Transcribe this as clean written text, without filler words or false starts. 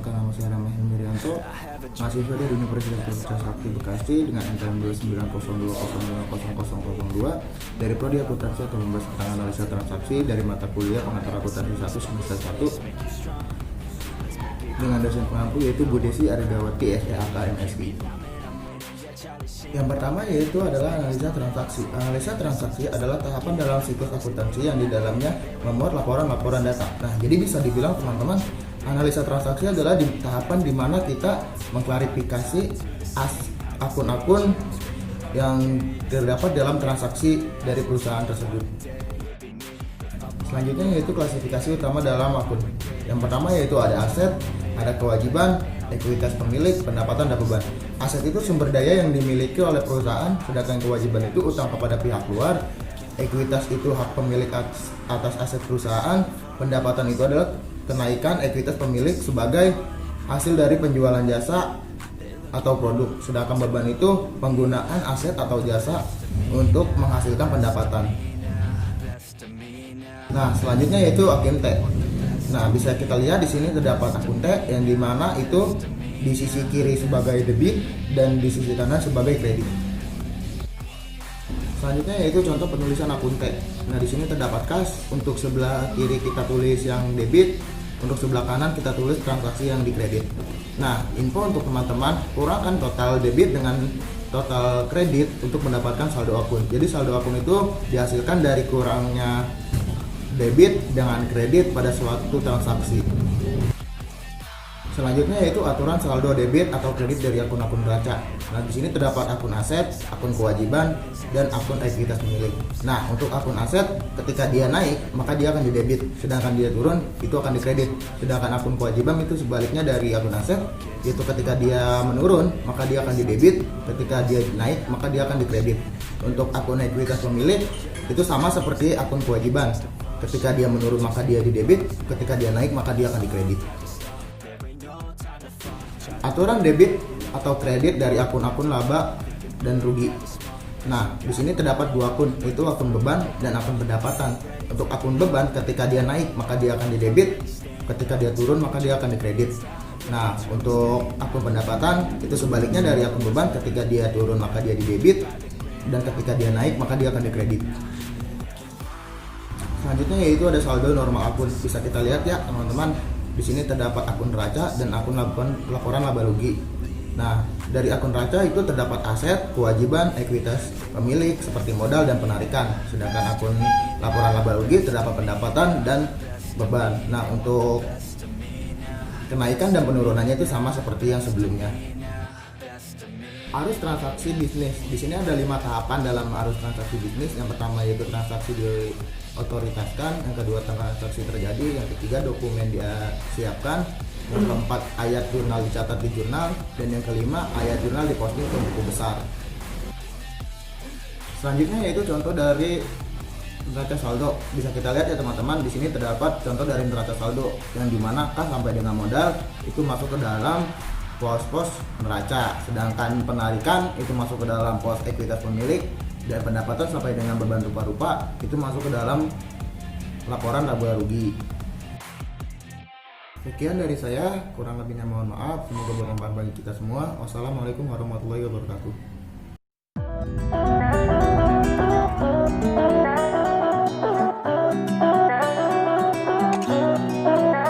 perkenalkan nama saya Ramah Hendrianto, mahasiswa dari Universitas Trisakti Bekasi dengan NPM 29020500002 dari Prodi Akuntansi atau membahas tentang analisa transaksi dari mata kuliah pengantar akuntansi 1 semester 1 dengan dosen pengampu yaitu Bu Desi Aridawati SEAK MSI. Yang pertama yaitu adalah analisa transaksi. Analisa transaksi adalah tahapan dalam siklus akuntansi yang di dalamnya memuat laporan-laporan data. Nah, jadi bisa dibilang teman-teman, analisa transaksi adalah di tahapan di mana kita mengklarifikasi akun-akun yang terdapat dalam transaksi dari perusahaan tersebut. Selanjutnya yaitu klasifikasi utama dalam akun. Yang pertama yaitu ada aset, ada kewajiban, ekuitas pemilik, pendapatan, dan beban. Aset itu sumber daya yang dimiliki oleh perusahaan, sedangkan kewajiban itu utang kepada pihak luar. Ekuitas itu hak pemilik atas aset perusahaan. Pendapatan itu adalah kenaikan ekuitas pemilik sebagai hasil dari penjualan jasa atau produk. Sedangkan beban itu penggunaan aset atau jasa untuk menghasilkan pendapatan. Nah, selanjutnya yaitu akun T. Nah, bisa kita lihat di sini terdapat akun T yang dimana itu di sisi kiri sebagai debit dan di sisi kanan sebagai kredit. Selanjutnya yaitu contoh penulisan akun T. Nah, di sini terdapat kas. Untuk sebelah kiri kita tulis yang debit, untuk sebelah kanan kita tulis transaksi yang dikredit. Nah, info untuk teman-teman, kurangkan total debit dengan total kredit untuk mendapatkan saldo akun. Jadi saldo akun itu dihasilkan dari kurangnya debit dengan kredit pada suatu transaksi. Selanjutnya yaitu aturan saldo debit atau kredit dari akun-akun neraca. Nah, di sini terdapat akun aset, akun kewajiban, dan akun ekuitas pemilik. Nah, untuk akun aset ketika dia naik maka dia akan didebit, sedangkan dia turun itu akan dikredit. Sedangkan akun kewajiban itu sebaliknya dari akun aset, yaitu ketika dia menurun maka dia akan didebit, ketika dia naik maka dia akan dikredit. Untuk akun ekuitas pemilik itu sama seperti akun kewajiban. Ketika dia menurun maka dia didebit, ketika dia naik maka dia akan dikredit. Aturan debit atau kredit dari akun-akun laba dan rugi. Nah, di sini terdapat dua akun, yaitu akun beban dan akun pendapatan. Untuk akun beban ketika dia naik maka dia akan didebit, ketika dia turun maka dia akan dikredit. Nah, untuk akun pendapatan itu sebaliknya dari akun beban, ketika dia turun maka dia didebit dan ketika dia naik maka dia akan dikredit. Selanjutnya yaitu ada saldo normal akun. Bisa kita lihat ya teman-teman, di sini terdapat akun neraca dan akun laporan laba rugi. Nah, dari akun neraca itu terdapat aset, kewajiban, ekuitas pemilik seperti modal dan penarikan. Sedangkan akun laporan laba rugi terdapat pendapatan dan beban. Nah, untuk kenaikan dan penurunannya itu sama seperti yang sebelumnya. Arus transaksi bisnis. Di sini ada 5 tahapan dalam arus transaksi bisnis. Yang pertama yaitu transaksi diotoritaskan, yang kedua transaksi terjadi, yang ketiga dokumen disiapkan, yang keempat ayat jurnal dicatat di jurnal, dan yang kelima ayat jurnal diposting ke buku besar. Selanjutnya yaitu contoh dari neraca saldo. Bisa kita lihat ya teman-teman, di sini terdapat contoh dari neraca saldo yang dimana kas sampai dengan modal itu masuk ke dalam pos-pos neraca, sedangkan penarikan itu masuk ke dalam pos ekuitas pemilik, dan pendapatan sampai dengan beban rupa-rupa itu masuk ke dalam laporan laba rugi. Sekian dari saya, kurang lebihnya mohon maaf, semoga bermanfaat bagi kita semua. Wassalamualaikum warahmatullahi wabarakatuh.